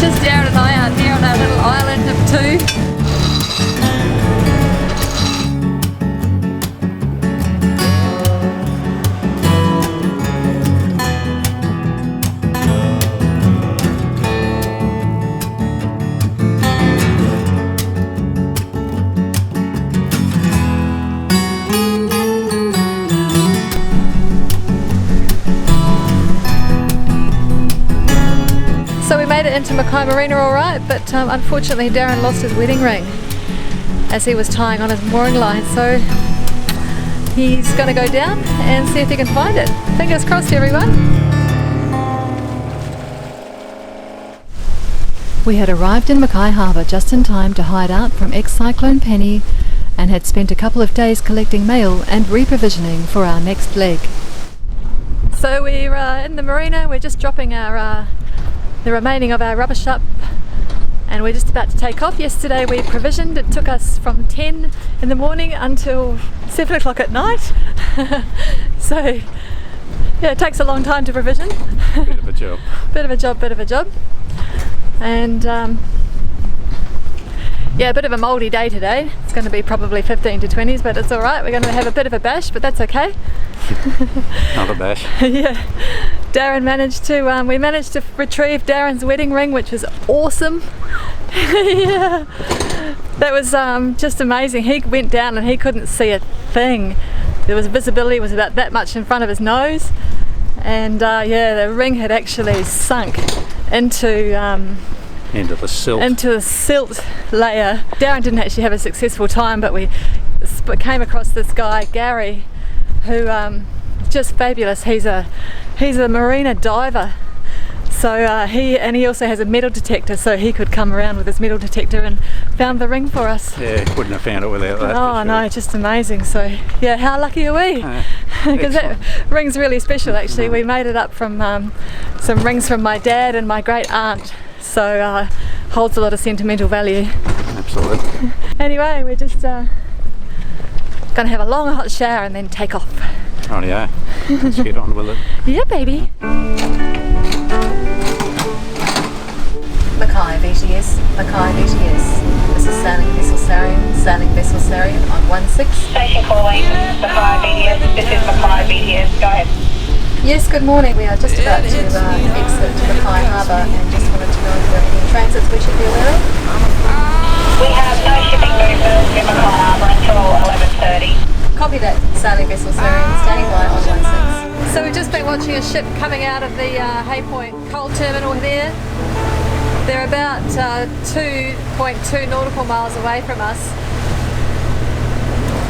Just Darren and I out here on our little island of two. So we made it into Mackay Marina alright, but unfortunately Darren lost his wedding ring as he was tying on his mooring line, so he's going to go down and see if he can find it. Fingers crossed, everyone. We had arrived in Mackay Harbour just in time to hide out from ex-Cyclone Penny and had spent a couple of days collecting mail and reprovisioning for our next leg. So we're in the marina, we're just dropping our the remaining of our rubbish up and we're just about to take off. Yesterday we provisioned, it took us from 10 in the morning until 7 o'clock at night. So yeah, it takes a long time to provision. Bit of a job. Bit of a job. And yeah, a bit of a mouldy day today. It's going to be probably 15 to 20s, but it's alright. We're going to have a bit of a bash, but that's okay. Not a bash. Yeah. Darren managed to, we managed to retrieve Darren's wedding ring, which was awesome. Yeah. That was just amazing. He went down and he couldn't see a thing. There was visibility was about that much in front of his nose. And yeah, the ring had actually sunk into the silt. Into the silt layer. Darren didn't actually have a successful time, but we came across this guy, Gary, who just fabulous. He's a marina diver, so he also has a metal detector, so he could come around with his metal detector and found the ring for us. Yeah, wouldn't have found it without that. Oh sure. No, just amazing. So yeah, how lucky are we? Because that ring's really special actually. We made it up from some rings from my dad and my great aunt, so holds a lot of sentimental value. Absolutely. Anyway, we're just gonna have a long hot shower and then take off. Rightio. Let's get on with it. Yeah, baby. Mackay VTS, Mackay VTS. This is sailing vessel Sarean on 16. Station calling Mackay BTS. This is Mackay BTS. Go ahead. Yes, good morning. We are just about to exit Mackay Harbour and just wanted to know if there are any transits we should be aware of. We have no shipping movements in Mackay Harbour until 11:30. Copy that, sailing vessel Sarean, standing by on 16. So we've just been watching a ship coming out of the Hay Point coal terminal there. They're about 2.2 nautical miles away from us,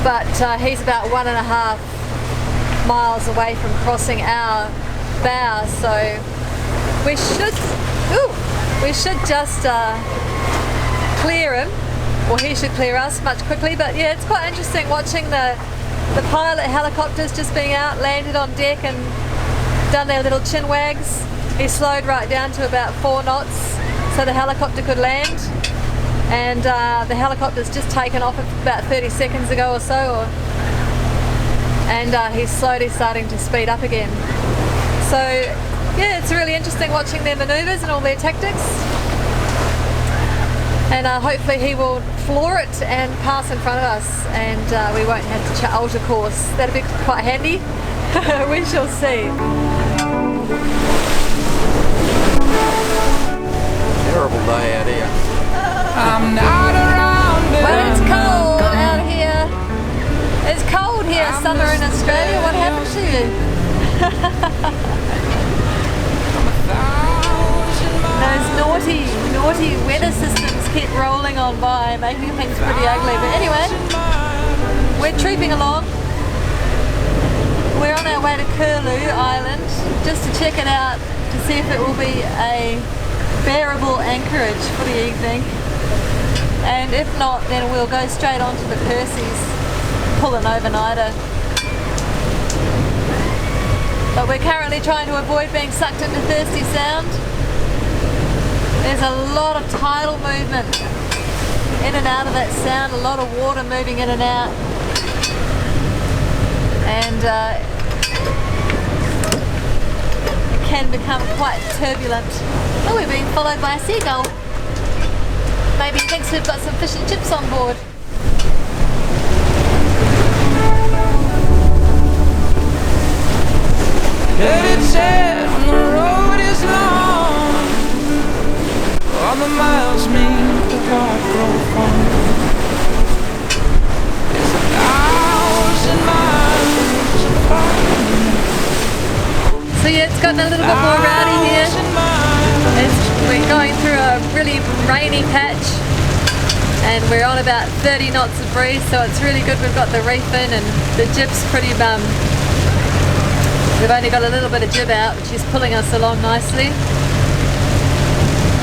but he's about 1.5 miles away from crossing our bow, so we should just clear him, or he should clear us much quickly. But yeah, it's quite interesting watching the pilot helicopters just being out, landed on deck and done their little chin wags. He slowed right down to about 4 knots so the helicopter could land, and the helicopter's just taken off about 30 seconds ago or so, and he's slowly starting to speed up again. So yeah, it's really interesting watching their manoeuvres and all their tactics, and hopefully he will floor it and pass in front of us, and we won't have to alter course. That'll be quite handy. We shall see. Terrible day out here. I'm not around it. Well, it's cold out here. It's cold here, summer in Australia. What happened to you? Those naughty weather systems keep rolling on by, making things pretty ugly. But anyway, we're trooping along. We're on our way to Curlew Island just to check it out to see if it will be a bearable anchorage for the evening, and if not, then we'll go straight on to the Percy's, pull an overnighter. But we're currently trying to avoid being sucked into Thirsty Sound. There's a lot of tidal movement in and out of that sound, a lot of water moving in and out, and can become quite turbulent. Oh, we're being followed by a seagull. Maybe he thinks we've got some fish and chips on board. Let it said when the road is long, all the miles make the heart grow fond. It's 1,000 miles apart. So yeah, it's gotten a little bit more rowdy here. We're going through a really rainy patch and we're on about 30 knots of breeze, so it's really good. We've got the reef in and the jib's pretty we've only got a little bit of jib out, which is pulling us along nicely.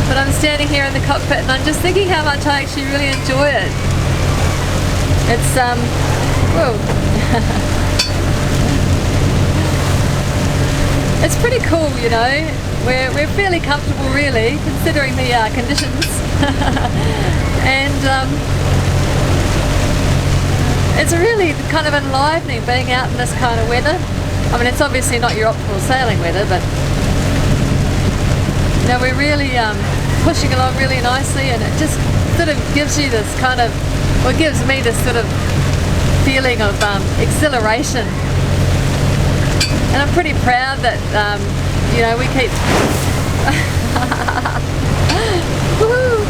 But I'm standing here in the cockpit and I'm just thinking how much I actually really enjoy it. It's whoa. It's pretty cool, you know. We're fairly comfortable really, considering the conditions. And it's really kind of enlivening being out in this kind of weather. I mean, it's obviously not your optimal sailing weather, but you know, we're really pushing along really nicely, and it just sort of gives you this kind of, well, it gives me this sort of feeling of exhilaration. And I'm pretty proud that, you know, we keep Woo-hoo.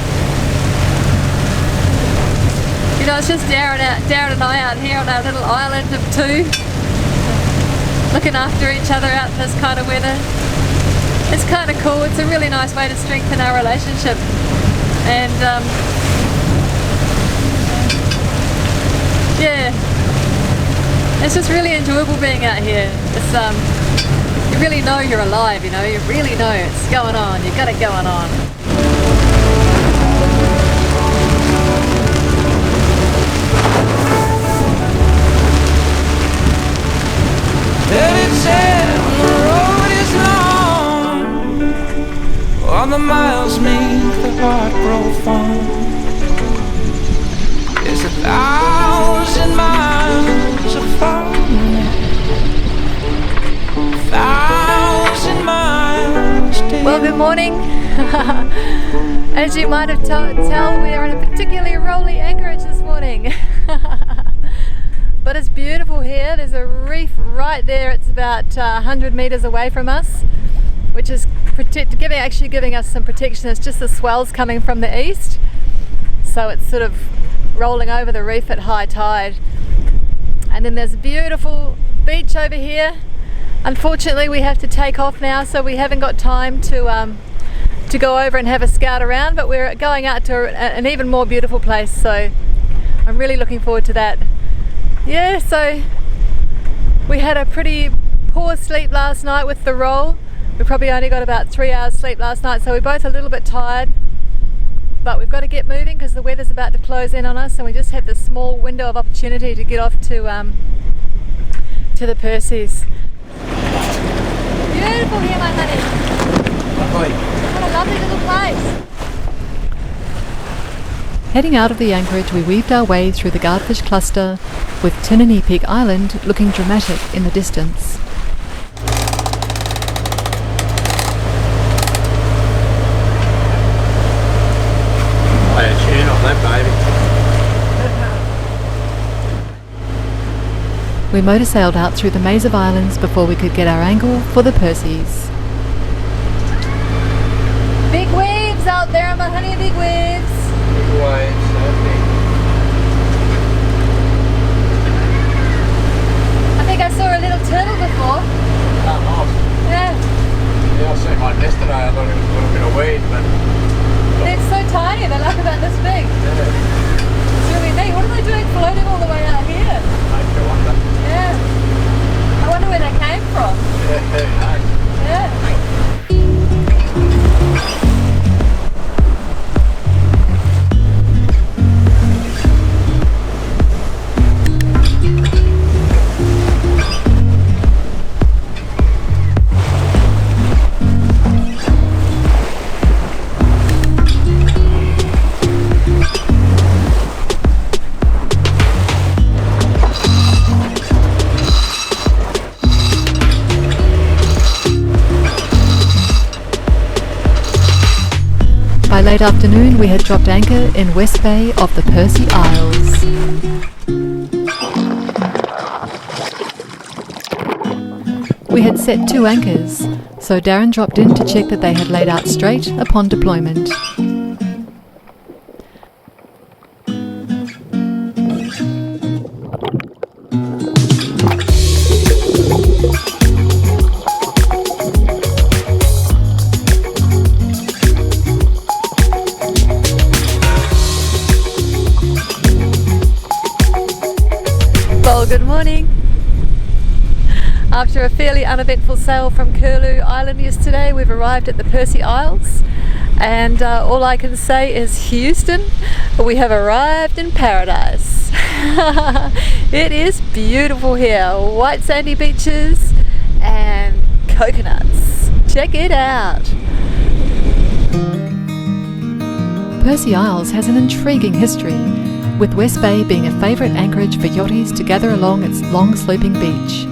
You know, it's just Darren and I out here on our little island of two, looking after each other out in this kind of weather. It's kind of cool. It's a really nice way to strengthen our relationship, and yeah, it's just really enjoyable being out here. It's you really know you're alive, you know, you really know it's going on, you got it going on. Let it said when the road is long, all the miles make the heart grow fond. There's 1,000 miles apart, 1,000 miles to Well, good morning. As you might have tell, we're in a particularly rolly anchorage this morning. But it's beautiful here. There's a reef right there. It's about 100 meters away from us, which is actually giving us some protection. It's just the swells coming from the east, so it's sort of rolling over the reef at high tide. And then there's a beautiful beach over here. Unfortunately, we have to take off now, so we haven't got time to go over and have a scout around, but we're going out to an even more beautiful place, so I'm really looking forward to that. Yeah, so we had a pretty poor sleep last night with the roll. We probably only got about 3 hours sleep last night, so we're both a little bit tired, but we've got to get moving because the weather's about to close in on us, and we just had this small window of opportunity to get off to the Percys. Beautiful here, my honey. Lovely. What a lovely little place. Heading out of the anchorage, we weaved our way through the Guardfish cluster, with Tinini Peak Island looking dramatic in the distance. Play a tune on that, baby. We motor sailed out through the maze of islands before we could get our angle for the Percys. Big waves out there, my honey, big waves. Big waves, so big. I think I saw a little turtle before. Oh, nice. Yeah, Yeah, I seen one yesterday. I thought it was a little bit of weed, but it's so tiny, they're like about this big. yeah, It's really neat. What are they doing floating all the way out here? makes you wonder. Yeah. I wonder where they came from. Yeah, who knows? Yeah. late afternoon we had dropped anchor in West Bay of the Percy Isles. We had set 2 anchors, so Darren dropped in to check that they had laid out straight upon deployment. Well, good morning. After a fairly uneventful sail from Curlew Island yesterday, we've arrived at the Percy Isles, and all I can say is Houston, we have arrived in paradise. It is beautiful here, white sandy beaches and coconuts. Check it out. Percy Isles has an intriguing history, with West Bay being a favourite anchorage for yachties to gather along its long sloping beach.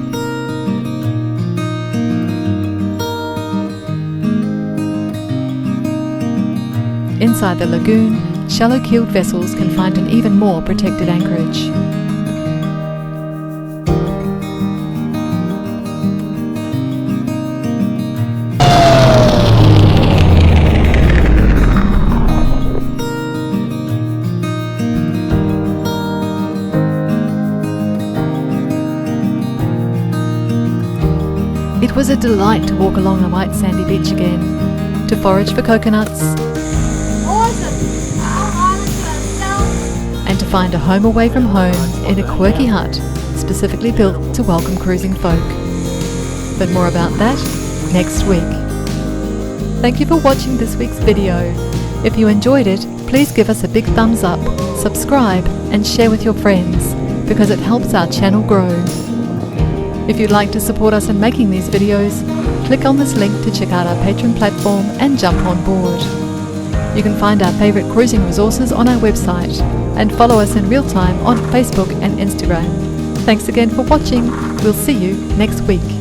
Inside the lagoon, shallow-keeled vessels can find an even more protected anchorage. It was a delight to walk along the white sandy beach again, to forage for coconuts, and to find a home away from home in a quirky hut specifically built to welcome cruising folk. But more about that next week. Thank you for watching this week's video. If you enjoyed it, please give us a big thumbs up, subscribe and share with your friends, because it helps our channel grow. If you'd like to support us in making these videos, click on this link to check out our Patreon platform and jump on board. You can find our favourite cruising resources on our website and follow us in real time on Facebook and Instagram. Thanks again for watching. We'll see you next week.